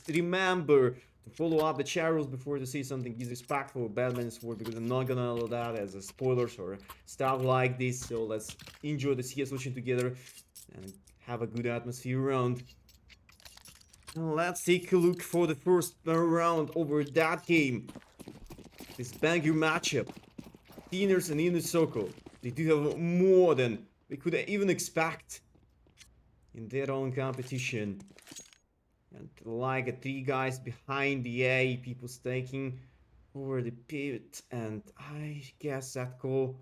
just remember to follow up the chat rules before to say something disrespectful or bad man's word, because I'm not gonna allow that as a spoilers or stuff like this. So let's enjoy the CS watching together and have a good atmosphere around. Let's take a look for the first round over that game. This banger matchup. Thinners and Inner Circle. They do have more than we could even expect in their own competition. And like three guys behind the A, people staking over the pivot, and I guess that call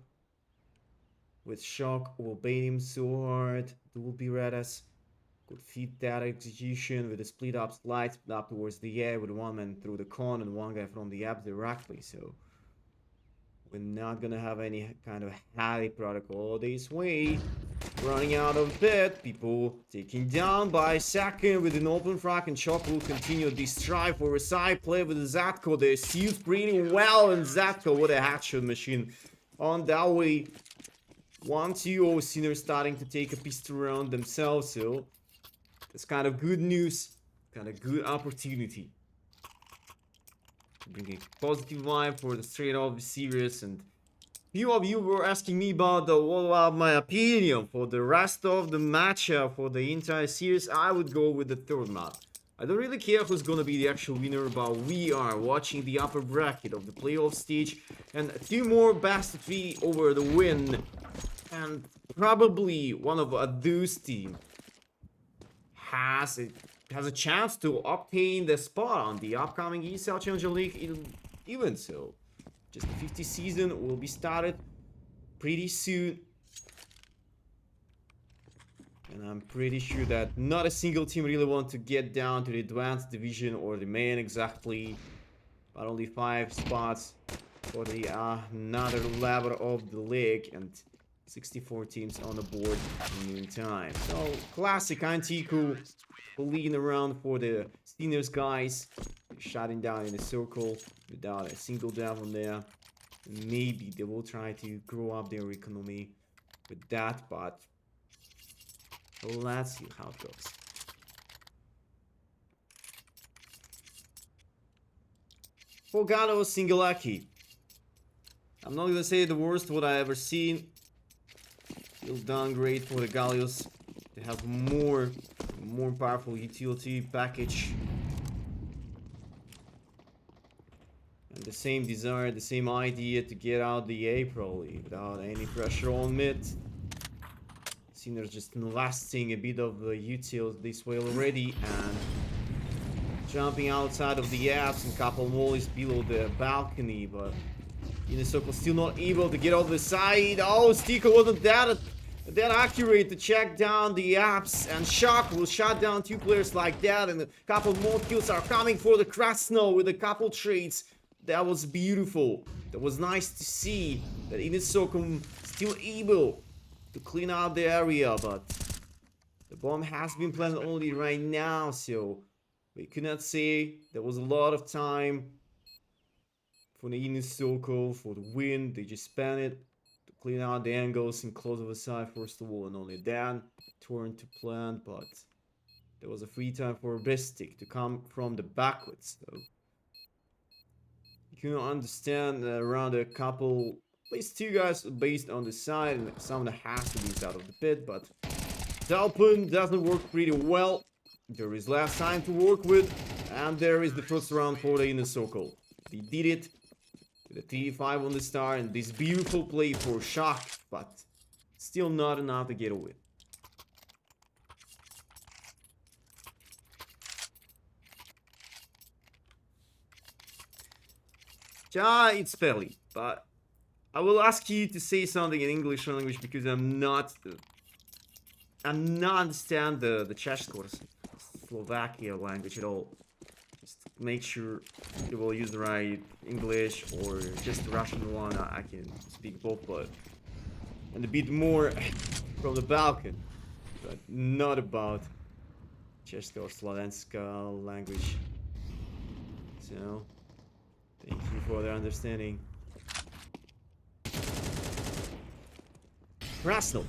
with Shock will bait him so hard. Dual be Redis could feed that execution with a split up slide, split up towards the A with one man through the con and one guy from the app directly. So we're not gonna have any kind of Hattie protocol this way. Running out of bed, people taken down by second with an open frag, and Shock will continue this strive for a side play with Zatko. They suit pretty well, and Zatko with a headshot machine on that way. 1-2 Sinners starting to take a pistol round themselves, so that's kind of good news, kind of good opportunity. Bring a positive vibe for the straight off series, and few of you were asking me about what about my opinion for the rest of the matchup for the entire series. I would go with the third map. I don't really care who's gonna be the actual winner, but we are watching the upper bracket of the playoff stage, and two more best of three over the win, and probably one of those team has a chance to obtain the spot on the upcoming ESL Challenger League event. So just the 50 season will be started pretty soon. And I'm pretty sure that not a single team really wants to get down to the advanced division or the main exactly. But only 5 spots for the another level of the league, and 64 teams on the board in the meantime. So classic anti-cool leading around for the seniors guys, shutting down in a circle without a single down on there. Maybe they will try to grow up their economy with that, but let's see how it goes. Fogado Singalaki. I'm not gonna say the worst what I ever seen. Still done great for the Gallios. They have more powerful utility package. And the same desire, the same idea to get out the A probably without any pressure on mid. Sinners just lasting a bit of the util this way already, and jumping outside of the apps and couple mollies below the balcony, but Inner Circle still not able to get off the side. Oh, Stico wasn't that accurate to check down the apps, and Shock will shut down 2 players like that, and a couple more kills are coming for the Krasno with a couple trades. That was beautiful. That was nice to see that Inner Circle still able to clean out the area, but the bomb has been planted only right now, so we could not say there was a lot of time for the Inner Circle for the win. They just spent it to clean out the angles and close of the side first of all, and only then turn to plant, but there was a free time for Bestic to come from the backwards, so you can understand around a couple, at least 2 guys based on the side, and someone has to be out of the pit, but Dalpin doesn't work pretty well. There is less time to work with, and there is the first round for the Inner Circle. They did it with a 3-5 on the star, and this beautiful play for Shock, but still not enough to get away. Yeah, it's fairly, but I will ask you to say something in English language because I'm not understand the Czech course, Slovakia language at all. Just make sure you will use the right English or just the Russian one. I can speak both, but and a bit more from the Balkan, but not about Czech or Slovenska language. So thank you for the understanding. Krasno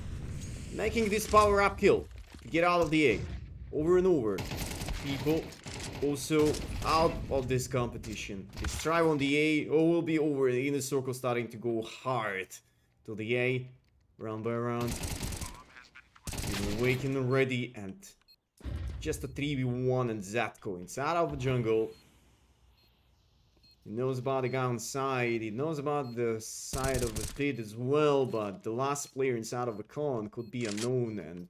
making this power-up kill to get out of the egg over and over. People also out of this competition. This try on the A will be over. The inner circle starting to go hard to the A, round by round. Awakened already, and just a 3v1 and Zatko inside of the jungle. He knows about the guy on the side, he knows about the side of the pit as well, but the last player inside of the con could be unknown, and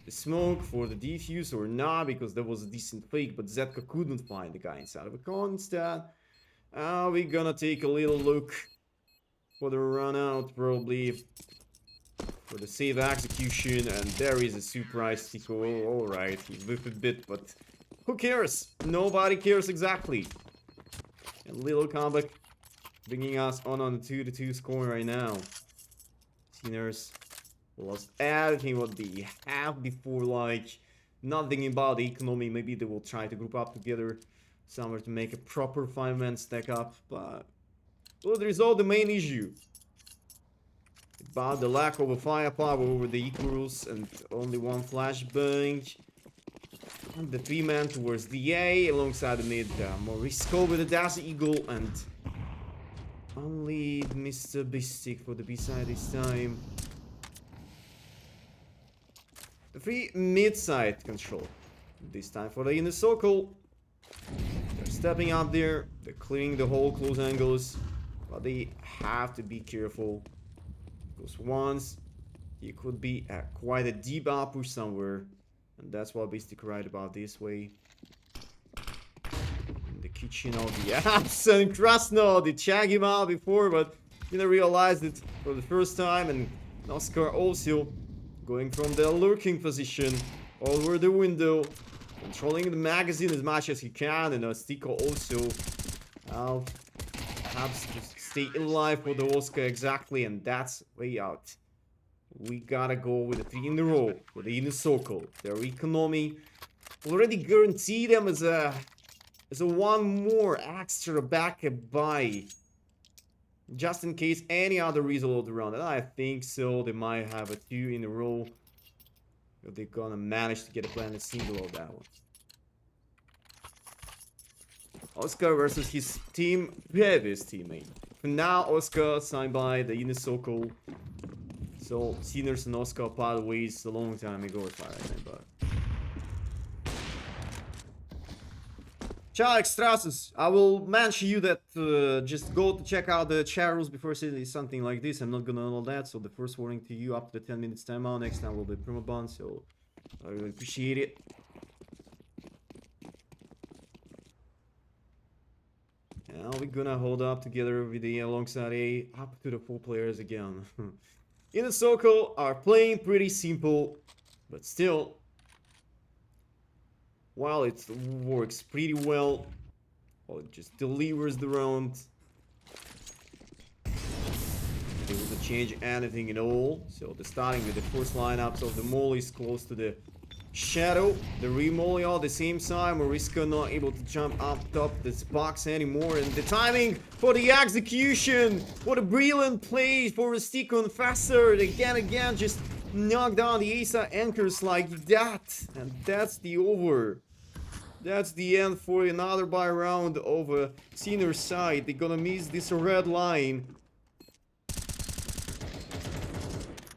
the smoke for the defuse or not, because there was a decent fake, but Zetka couldn't find the guy inside of the con instead. We're gonna take a little look for the run out, probably for the save execution, and there is a surprise Tico. Alright, he whiffed a bit, but who cares? Nobody cares exactly. And little comeback bringing us on the 2-2 score right now. Sinners lost everything what they have before, like nothing about the economy. Maybe they will try to group up together somewhere to make a proper 5-man stack up, but well, there is all the main issue about the lack of a firepower over the equals and only one flashbang. And the 3-man towards the A alongside the mid Morisco with the Dazzle Eagle, and only Mr. Bistic for the B-side this time. The 3 mid-side control this time for the inner circle. They're stepping up there, they're clearing the whole close angles, but they have to be careful, because once you could be at quite a deep outpush somewhere. And that's what Bistic right about this way. In the kitchen of the apps, and Krasno did check him out before, but didn't realize it for the first time. And Oscar also going from the lurking position over the window, controlling the magazine as much as he can, and Stico also perhaps just stay alive for the Oscar exactly, and that's way out. We gotta go with the 3 in a row for the inner circle. Their economy already guaranteed them as a one more extra backup buy, just in case any other result of the round. And I think so. They might have a 2 in a row, but they're gonna manage to get a planet single of that one. Oscar versus his previous teammate. For now, Oscar signed by the inner circle. So, Sinners and Oscar parted ways a long time ago, if I remember. Ciao, Extrasus. I will mention you that just go to check out the chat rules before saying something like this. I'm not gonna know that, so the first warning to you up to the 10 minutes timeout. Next time will be permabond, so I really appreciate it. Now we're gonna hold up together with the alongside A up to the 4 players again. Inner circle are playing pretty simple, but still, while it works pretty well, it just delivers the round. Able to change anything at all. So the starting with the first lineups of the Molly is close to the Shadow, the Remolly all the same time. Mariska not able to jump up top this box anymore, and the timing for the execution. What a brilliant play for Rusticon faster. Again, just knock down the ASA anchors like that, and that's the over. That's the end for another buy round over Sinner side. They're gonna miss this red line.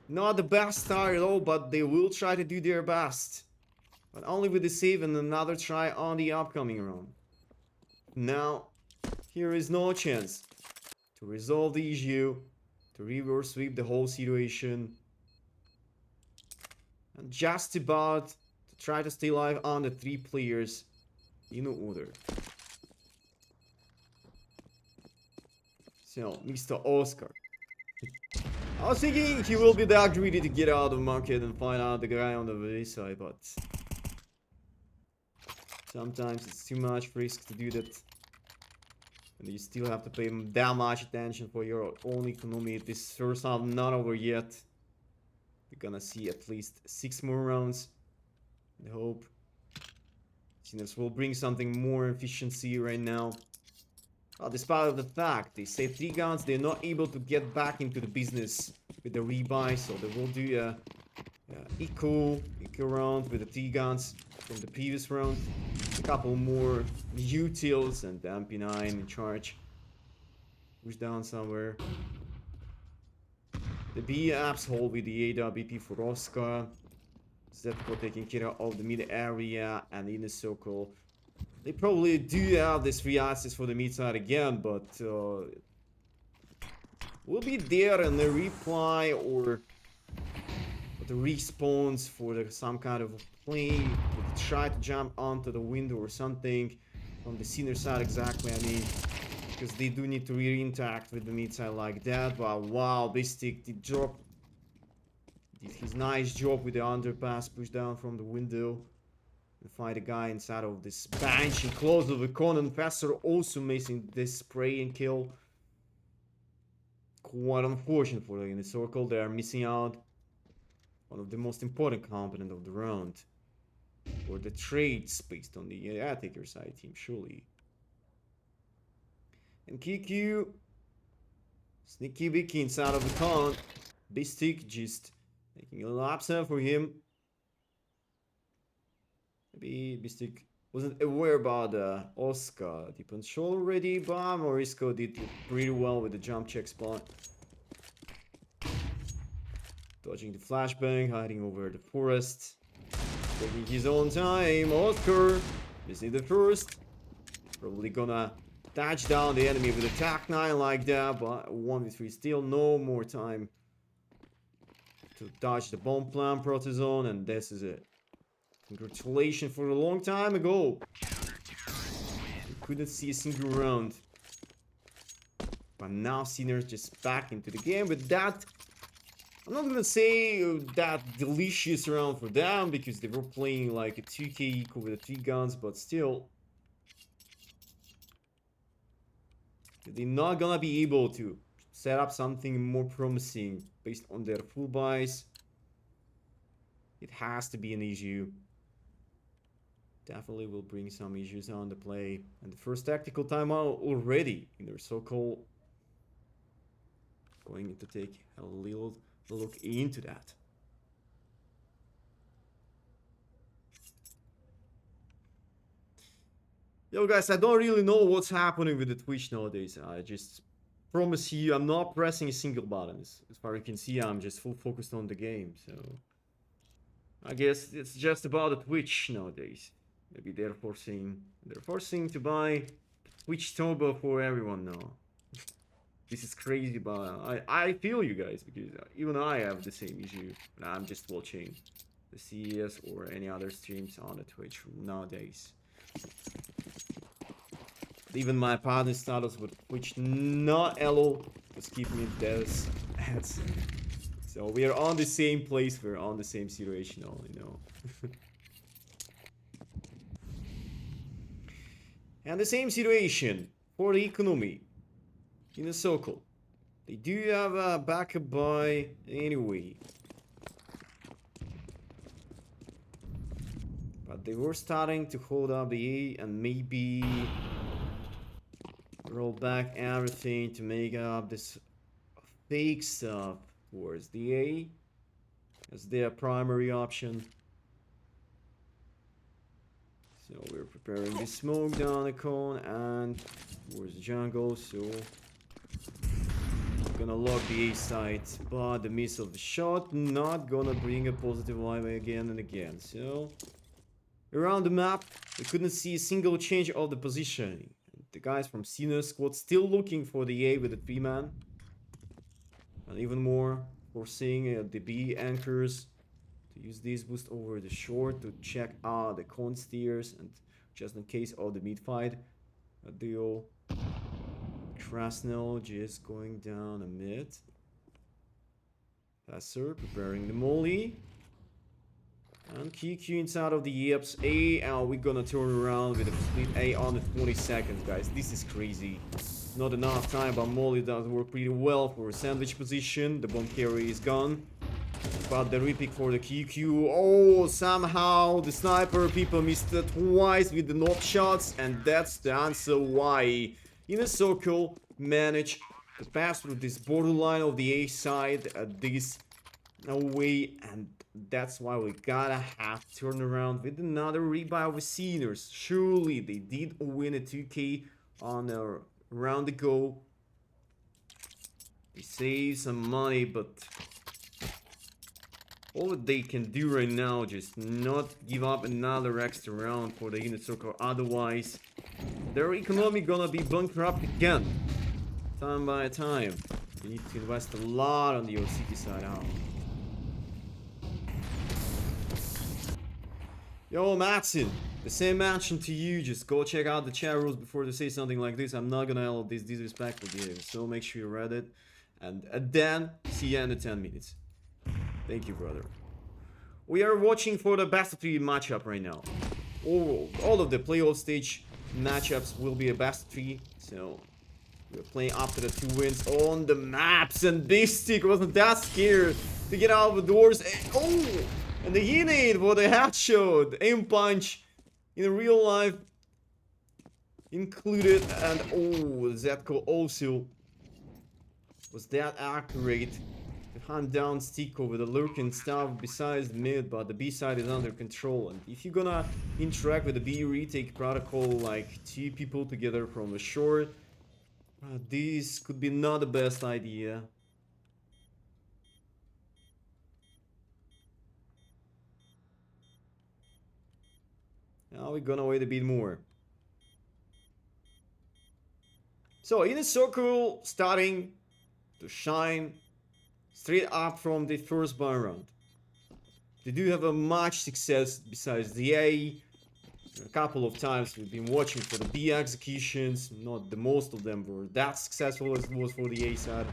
Not the best start at all, but they will try to do their best. But only with the save and another try on the upcoming round. Now, here is no chance to resolve the issue, to reverse sweep the whole situation. And just about to try to stay alive on the 3 players in order. So, Mr. Oscar. I was thinking he will be that greedy to get out of the market and find out the guy on the V side, but sometimes it's too much risk to do that. And you still have to pay that much attention for your own economy. This first half not over yet. You're gonna see at least 6 more rounds. I hope Sinners will bring something more efficiency right now. Well, despite of the fact they save 3 guns, they're not able to get back into the business with the rebuy, so they will do a Eco round with the T-guns from the previous round. A couple more utils and the MP9 in charge. Push down somewhere. The B apps hold with the AWP for Oscar. Zetko taking care of the mid area and in the circle. They probably do have this free access for the mid side again, but will be there in the reply or the respawns for some kind of play. Try to jump onto the window or something on the center side exactly. I mean, because they do need to re-interact with the mid side like that. But wow, Bistic did his nice job with the underpass push down from the window and find a guy inside of this bench and close of the Conan Faster also missing this spray and kill. Quite unfortunate for them in the circle. They are missing out one of the most important component of the round, or the trades based on the attacker side team, surely. And QQ, sneaky Vicky inside of the con. Bistic just making a little upset for him. Maybe Bistic wasn't aware about Oscar deep control already, but Morisco did pretty well with the jump check spot. Dodging the flashbang, hiding over the forest. Taking his own time. Oscar missing the first. Probably gonna touch down the enemy with a TAC-9 like that, but 1v3 still no more time to dodge the bomb plan Protozone, and this is it. Congratulations for a long time ago. You couldn't see a single round. But now Sinners just back into the game with that. I'm not gonna say that delicious round for them because they were playing like a 2k eco with the 3 guns, but still. They're not gonna be able to set up something more promising based on their full buys. It has to be an issue. Definitely will bring some issues on the play. And the first tactical timeout already in their so-called. Going to take a little look into that. Yo guys, I don't really know what's happening with the Twitch nowadays. I just promise you I'm not pressing a single button. As far as you can see, I'm just full focused on the game. So I guess it's just about the Twitch nowadays. Maybe they're forcing to buy Twitch Turbo for everyone now. This is crazy, but I feel you guys because even I have the same issue. I'm just watching the CES or any other streams on the Twitch nowadays. Even my partner status with Twitch not allow just keep me this ads. So we are on the same place. We're on the same situation, only know. And the same situation for the economy in the circle. They do have a backup buy anyway. But they were starting to hold up the A and maybe roll back everything to make up this fake stuff towards the A as their primary option. So we're preparing the smoke down the cone and towards the jungle, so we're gonna lock the A site, but the miss of the shot not gonna bring a positive vibe again and again. So around the map we couldn't see a single change of the positioning. The guys from Senior Squad still looking for the A with the 3-man. And even more forcing the B anchors to use this boost over the short to check out the cone steers and just in case of the mid fight. A duo. Krasnell just going down a mid. Passer preparing the molly. And QQ inside of the yips A, and we're gonna turn around with a split A on the 20 seconds, guys. This is crazy. Not enough time, but Molly does work pretty well for a sandwich position. The bomb carry is gone. But the repick for the QQ. Oh, somehow the sniper people missed it twice with the knock shots, and that's the answer why in a circle managed to pass through this borderline of the A side at this away, and that's why we gotta have turn around with another rebuy with Seniors. Surely they did win a 2K on a round ago. They saved some money, but all that they can do right now, just not give up another extra round for the unit circle. Otherwise, their economy gonna be bankrupt again, time by time. You need to invest a lot on the OCT side out. Yo, Matson, the same mention to you. Just go check out the chat rules before they say something like this. I'm not gonna allow this disrespectful behavior, so make sure you read it. And then, see you in the 10 minutes. Thank you, brother. We are watching for the best of 3 matchup right now. All of the playoff stage matchups will be a best of 3, so we're playing after the 2 wins on the maps, and this stick wasn't that scared to get out of the doors. And, and the Unit for the headshot, aim punch in real life included, and Zetko also was that accurate to hunt down Stico with a lurking stuff besides mid, but the B side is under control. And if you're gonna interact with the B retake protocol like 2 people together from the shore, this could be not the best idea. Now we're gonna wait a bit more. So in a circle, starting to shine straight up from the first buy round. They do have a much success besides the A. A couple of times we've been watching for the B executions. Not the most of them were that successful as it was for the A side.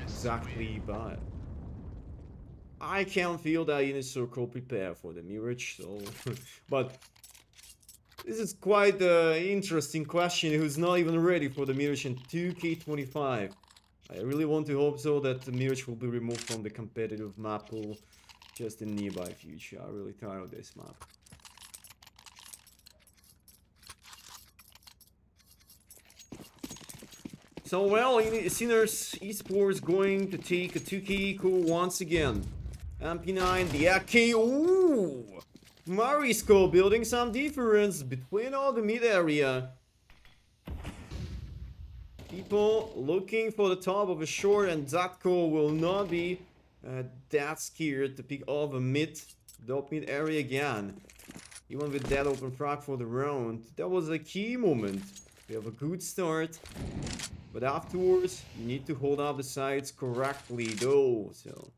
Exactly, but I can feel that in a circle prepare for the Mirage, so but this is quite an interesting question. Who's not even ready for the Mirage in 2K25? I really want to hope so that the Mirage will be removed from the competitive map pool just in nearby future. I'm really tired of this map. So well, Sinners Esports going to take a 2K eco once again. MP9, the AK, ooh! Marisco building some difference between all the mid area. People looking for the top of a short, and Zatko will not be that scared to pick off a the mid area again. Even with that open frag for the round, that was a key moment. We have a good start, but afterwards you need to hold up the sides correctly though. So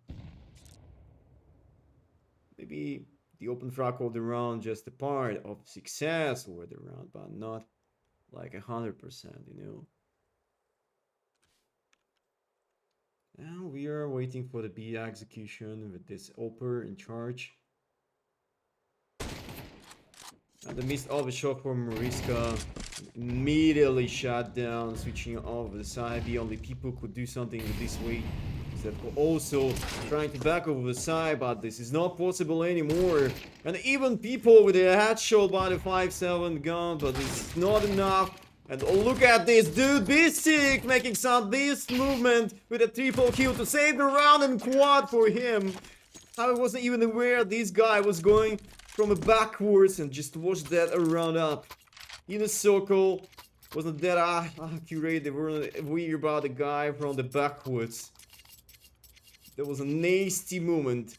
maybe the open frag of the round just a part of success over the round, but not like 100%, you know. Now we are waiting for the B execution with this Oper in charge. And the missed off a shot from Mariska. Immediately shot down, switching off the side. The only people could do something with this way. Zetko also trying to back over the side, but this is not possible anymore. And even people with a headshot by the 5.7 gun, but it's not enough. And oh, look at this dude, Bistic making some beast movement with a triple kill to save the round and quad for him. I wasn't even aware this guy was going from a backwards and just watched that around up. In a circle, wasn't that accurate. They weren't weird about the guy from the backwards. That was a nasty moment.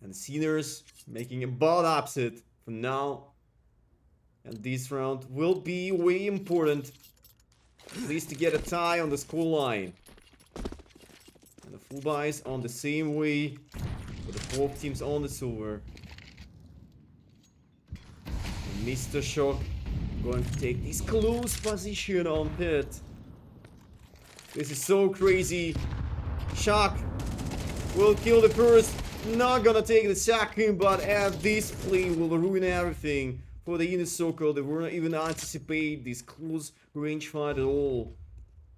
And Sinners making a bad upset for now. And this round will be way important. At least to get a tie on the score line. And the full buys on the same way. With the 4 teams on the silver. And Mr. Shock going to take this close position on pit. This is so crazy. Shock will kill the first. Not gonna take the second, but at this play will ruin everything. For the inner circle, they weren't even anticipate this close range fight at all.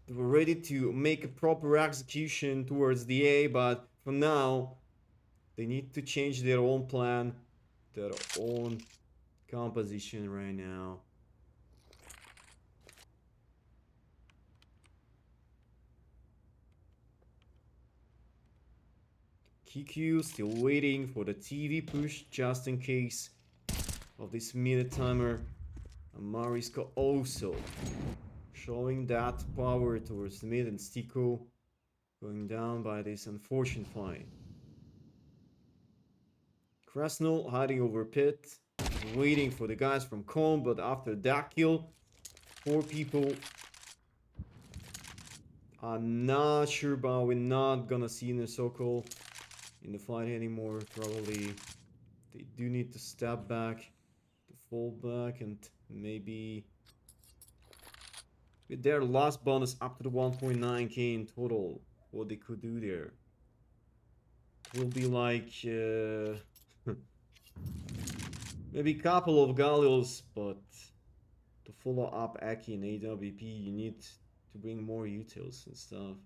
They were ready to make a proper execution towards the A, but for now, they need to change their own plan, their own composition right now. QQ still waiting for the TV push just in case of this minute timer. And Mariska also showing that power towards the mid, and Stiko going down by this unfortunate fight. Krasnol hiding over pit, waiting for the guys from Comb, but after that kill, 4 people. I'm not sure, but we're not gonna see Nesoko in the fight anymore. Probably they do need to step back, to fall back, and maybe with their last bonus up to the 1.9k in total, what they could do there. It will be like maybe a couple of Gallios, but to follow up Aki and AWP, you need to bring more utils and stuff.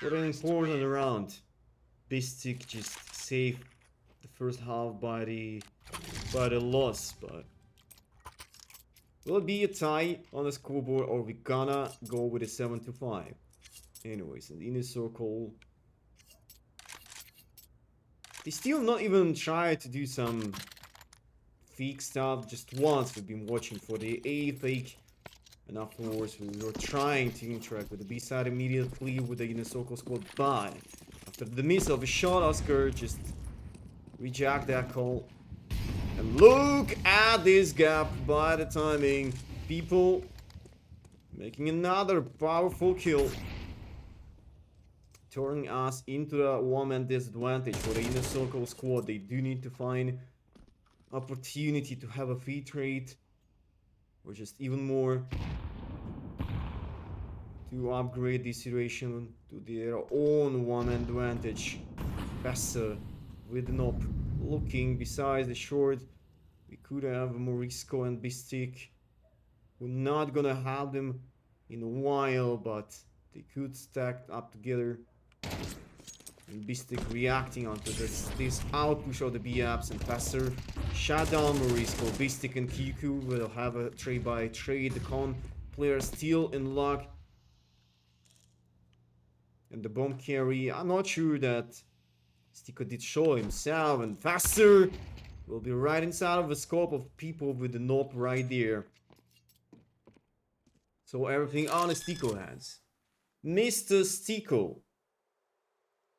What an important round. Bistic just saved the first half by the loss, but will it be a tie on the scoreboard, or we gonna go with a 7-5? Anyways, in the inner circle, they still not even try to do some fake stuff. Just once we've been watching for the A fake, and afterwards we were trying to interact with the B side immediately with the inner circle squad, but after the miss of a shot, Oscar just reject that call. And look at this gap by the timing. People making another powerful kill, turning us into a one-man disadvantage for the inner circle squad. They do need to find opportunity to have a feed rate, or just even more, to upgrade this situation to their own one-man advantage. Besser with Nop looking besides the short. We could have Morisco and Bistic. We're not gonna have them in a while, but they could stack up together. And Bistic reacting onto this outpush of the B-apps, and Passer shut down Morisco. Bistic and Kiku will have a trade by trade. The con player still in luck. And the bomb carry, I'm not sure that Stiko did show himself, and Faster will be right inside of the scope of people with the knob right there. So everything on Stiko hands. Mr. Stiko.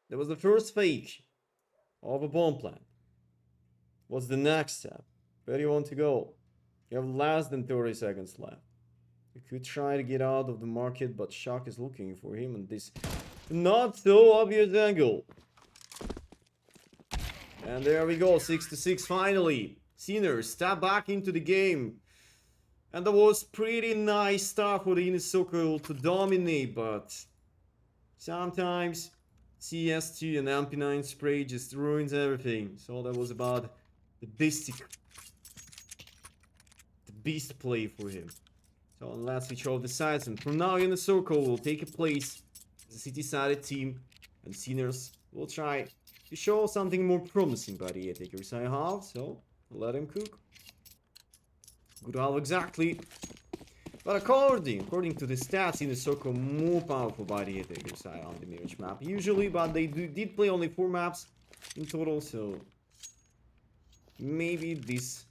That was the first fake of a bomb plant. What's the next step? Where do you want to go? You have less than 30 seconds left. You could try to get out of the market, but Shock is looking for him in this not so obvious angle. And there we go, 6-6 finally. Sinners step back into the game. And that was pretty nice stuff for the inner circle to dominate, but sometimes CS2 and MP9 spray just ruins everything. So that was about the beast play for him. So let's switch off the sides, and from now in the circle will take a place as a city-sided team, and Sinners will try to show something more promising by the attacker side half, so let him cook. Good half exactly. But according to the stats, in the circle more powerful by the attacker side on the Mirage map usually, but they did play only 4 maps in total, so maybe these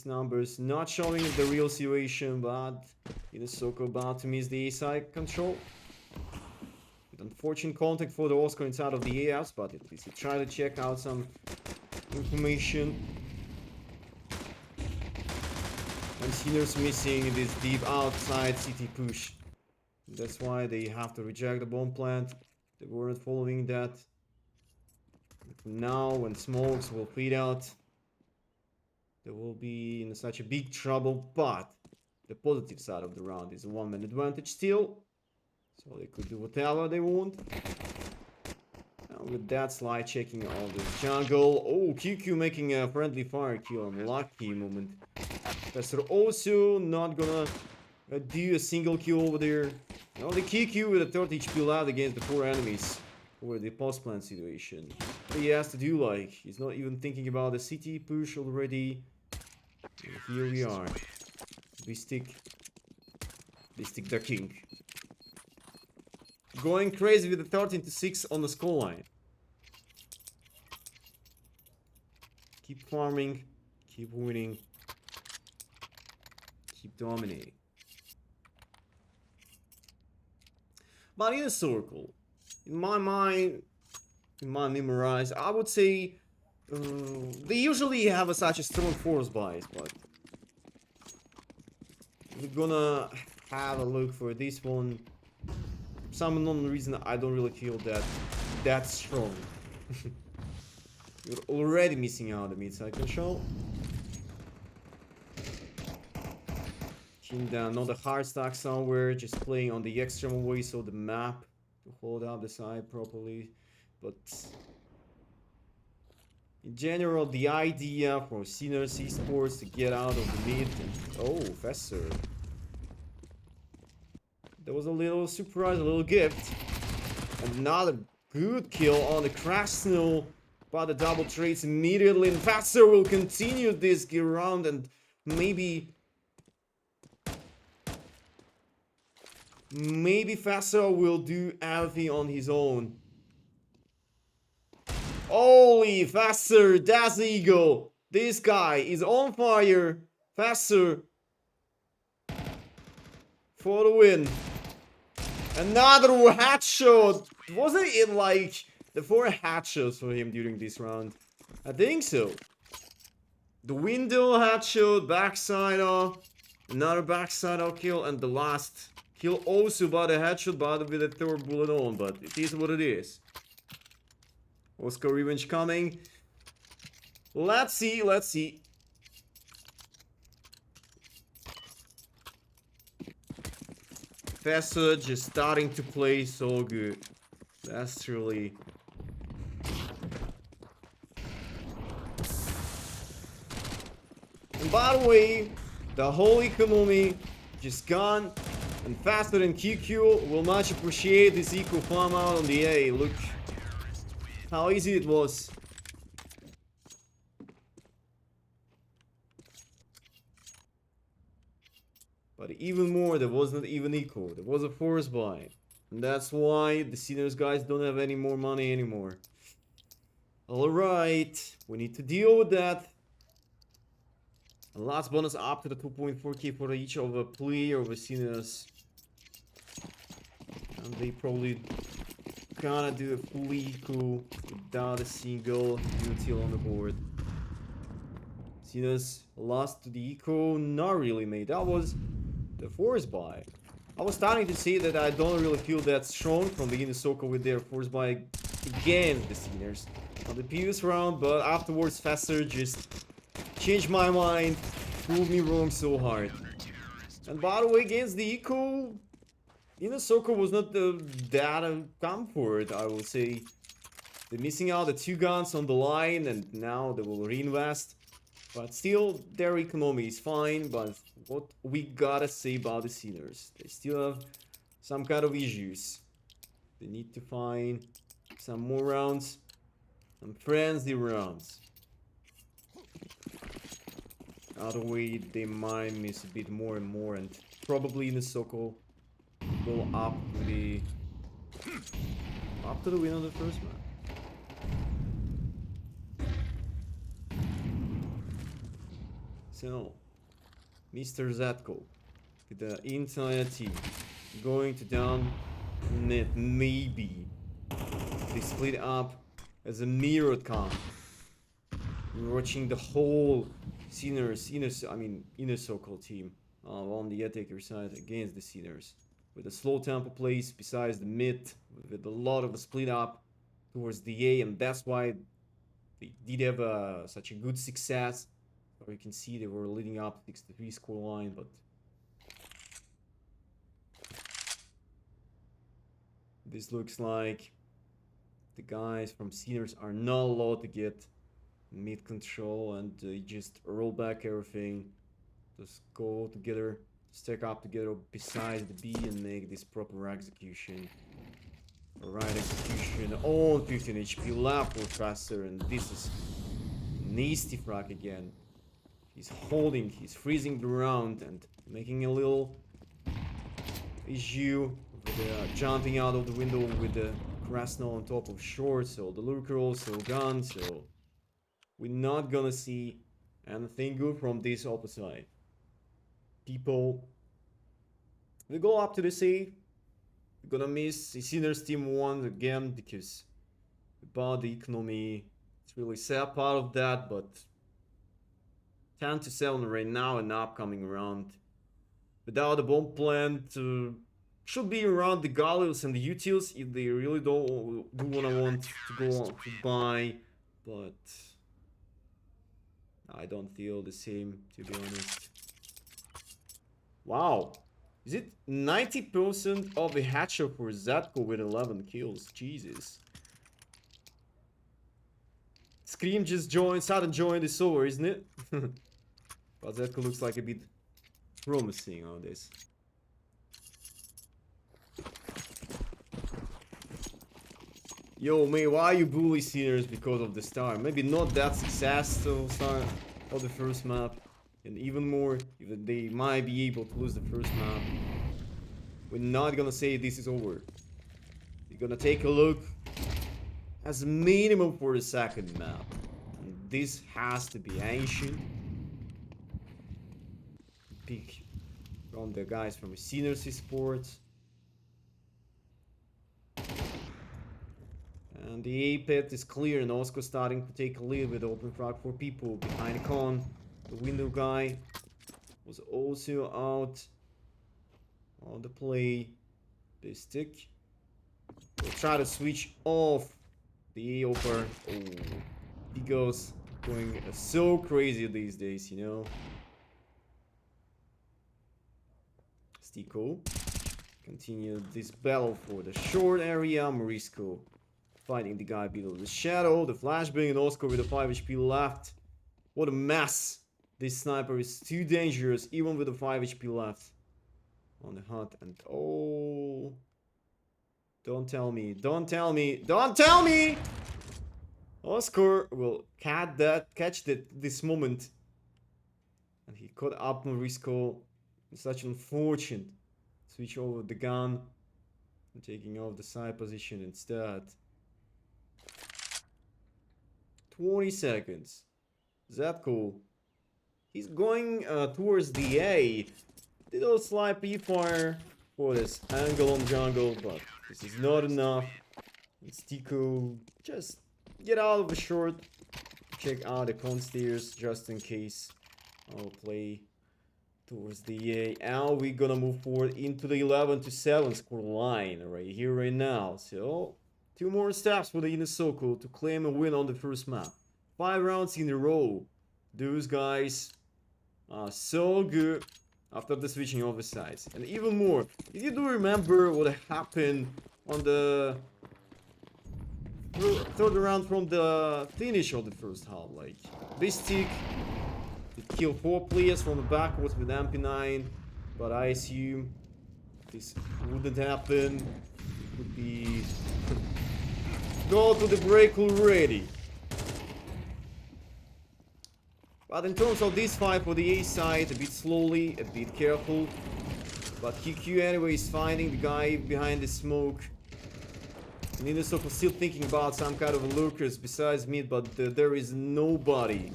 numbers not showing the real situation, but in the circle about to miss the A side control. With unfortunate contact for the Oscar inside of the AFs, but at least he tried to check out some information. And Sinners missing this deep outside city push. That's why they have to reject the bomb plant. They weren't following that. Now, when smokes will fade out, they will be in such a big trouble. But the positive side of the round is a one-man advantage still. So they could do whatever they want. And with that slide checking all the jungle. Oh, QQ making a friendly fire kill. Unlucky moment. Pastor also not gonna do a single kill over there. Only QQ with a 30 HP left against the 4 enemies over the post-plant situation. But he has to do, like, he's not even thinking about the city push already. And here we are. We stick the king. Going crazy with the 13-6 on the scoreline. Keep farming, keep winning, keep dominating. But in a circle, in my mind, in my memorize, I would say they usually have such a strong force bias, but we're gonna have a look for this one. For some unknown reason, I don't really feel that strong. You're already missing out the mid-side control. King down, not a hard stack somewhere, just playing on the extreme way so the map to hold up the side properly. But in general, the idea for Sinners Esports to get out of the mid and oh, faster. There was a little surprise, a little gift. Another good kill on the crash snow. But the double trades immediately, and Faster will continue this gear round and maybe Faster will do everything on his own. Holy Faster, that's the ego. This guy is on fire. Faster for the win. Another headshot. Wasn't it like the 4 headshots for him during this round? I think so. The window headshot, backside off, another backside off kill, and the last kill also by the headshot, but with a 3rd bullet on. But it is what it is. Oscar revenge coming. Let's see, let's see. Faster just starting to play so good. That's truly. And by the way, the whole economy just gone. And Faster than QQ will much appreciate this eco farm out on the A. Look how easy it was. But even more, there was not even eco. There was a force buy. And that's why the Sinners guys don't have any more money anymore. Alright, we need to deal with that. And last bonus up to the 2.4k for each of a player of the Sinners. And they probably gonna do a full eco without a single util on the board. Sinners lost to the eco, not really made. That was the force buy. I was starting to say that I don't really feel that strong from the Inusoka with their force buy against the Sinners on the previous round, but afterwards Faster just changed my mind, proved me wrong so hard. And by the way, against the eco, Inusoka was not that comfort, I will say. They're missing out the 2 guns on the line, and now they will reinvest. But still, their economy is fine, but what we gotta say about the Sinners, they still have some kind of issues. They need to find some more rounds, some frenzy rounds. Other way, they might miss a bit more and more, and probably in the Soko go up to the win of the first map. So, Mr. Zatko with the entire team going to down net. Maybe they split up as a mirrored comp. We're watching the whole inner circle team on the attacker side against the Sinners with a slow tempo place besides the mid with a lot of a split up towards the A, and that's why they did have such a good success. Or you can see they were leading up 63 scoreline, but this looks like the guys from Sinners are not allowed to get mid control, and they just roll back everything, just go together, stack up together beside the B and make this proper execution. Alright, execution on 15 HP left for Faster, and this is nasty frag again. He's holding, he's freezing the round and making a little issue with jumping out of the window with the Krasnal on top of short. So the lurker also gone. So we're not gonna see anything good from this opposite. People, we go up to the C. We're gonna miss Sinner's team 1 again because about the economy. It's really sad part of that, but 10-7 right now in the upcoming round. Without a bomb plant, should be around the Gallios and the Utils if they really want to go on to buy, but I don't feel the same, to be honest. Wow, is it 90% of the hatcher for Zatko with 11 kills? Jesus. Scream just joined, sudden joined is over, isn't it? But Zatko looks like a bit promising on this. Yo, man, why you bully Sinners because of the star? Maybe not that successful start of the first map. And even more, if they might be able to lose the first map. We're not gonna say this is over. We're gonna take a look as minimum for the second map. And this has to be ancient. Pick from the guys from Sinners Sports. And the A-pit is clear and Oscar starting to take a lead with open frag for people behind the con. The window guy was also out on the play. The stick. We'll try to switch off the A-opper. Oh, he goes going so crazy these days, you know. Stico continue this battle for the short area. Morisco fighting the guy below the shadow. The flashbang and Oscar with a 5 HP left. What a mess. This sniper is too dangerous even with a 5 HP left. On the hunt and oh. Don't tell me. Don't tell me. Don't tell me! Oscar will catch this moment. And he caught up Morisco. It's such an unfortunate switch over the gun. And taking off the side position instead. 20 seconds. Zapko. He's going towards the A. Little slight P-fire for this angle on jungle, but this is not enough. And Stico just get out of the short. Check out the con stairs just in case. I'll play towards the A. And we're gonna move forward into the 11-7 score line right here, right now. So 2 more steps for the inner circle to claim a win on the first map. 5 rounds in a row. Those guys are so good after the switching of the sides. And even more, if you do remember what happened on the third round from the finish of the first half, like Bistic did kill 4 players from the backwards with MP9, but I assume this wouldn't happen. It would be go to the break already. But in terms of this fight for the A side, a bit slowly, a bit careful. But QQ anyway is finding the guy behind the smoke. And Indersok was still thinking about some kind of lurkers besides mid, but there is nobody.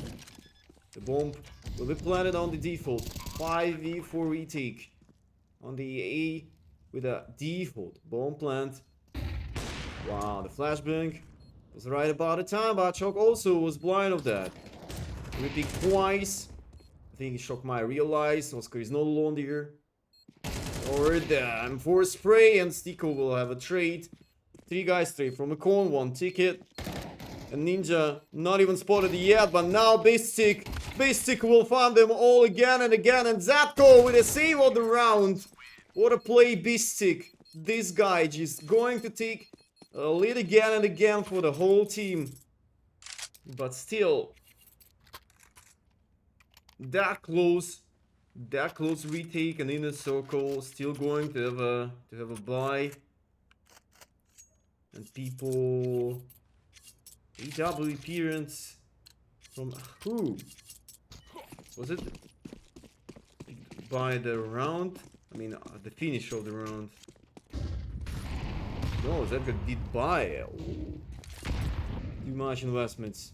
The bomb will be planted on the default. 5v4 retake on the A with a default bomb plant. Wow, the flashbang was right about the time, but Shock also was blind of that. Repeat twice. I think Shock might realize Oscar is no longer. Or the M4 spray and Stico will have a trade. 3 guys straight from a con, 1 ticket. And Ninja not even spotted yet, but now Basic will find them all again and again. And Zapko with a save of the round. What a play, Basic. This guy just going to take a lead again and again for the whole team. But still, that close retake and inner circle, still going to have a buy. And people AW appearance from who? Was it by the round? I mean, the finish of the round. No, Zedgar did buy. Too much investments.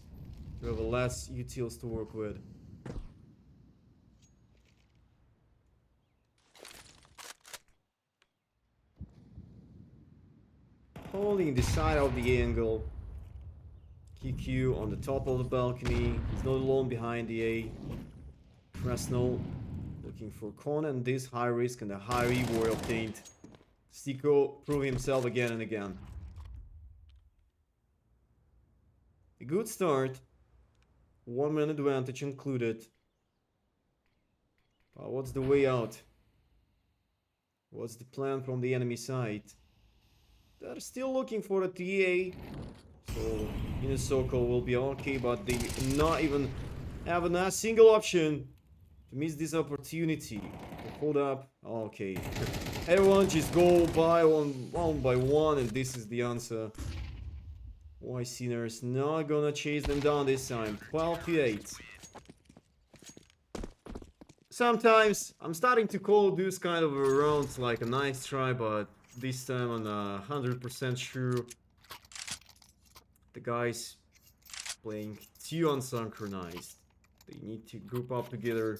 We have less utils to work with. Holding the side of the angle. QQ on the top of the balcony. He's not alone behind the A. Fresno looking for Conan. This high risk and a high reward obtained. Stico proving himself again and again. A good start. 1 man advantage included. But what's the way out? What's the plan from the enemy side? They're still looking for a TA. So Inesoko will be okay, but they not even have a single option to miss this opportunity. Hold up. Okay. Everyone just go by one by one, and this is the answer. Why Sinners not gonna chase them down this time. 12 to 8. Sometimes I'm starting to call those kind of rounds like a nice try, but this time I'm 100% sure the guys playing too unsynchronized. They need to group up together.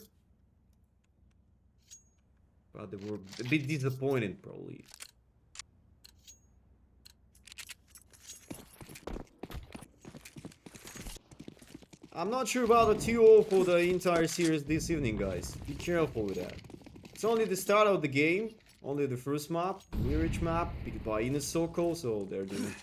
But they were a bit disappointed probably. I'm not sure about the 2-0 for the entire series this evening, guys. Be careful with that. It's only the start of the game. Only the first map, Mirage map, picked by Inesoko, so they're doing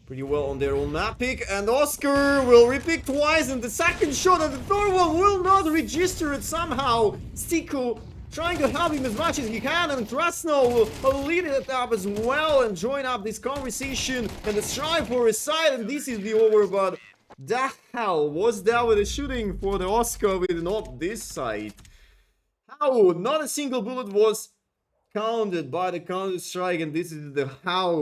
pretty well on their own map pick. And Oscar will repick twice, and the second shot and the third one will not register it somehow. Stico trying to help him as much as he can, and Trasno will lead it up as well and join up this conversation and the strive for his side, and this is the over. But the hell was that with the shooting for the Oscar with not this side? How? Not a single bullet was counted by the counter strike, and this is the how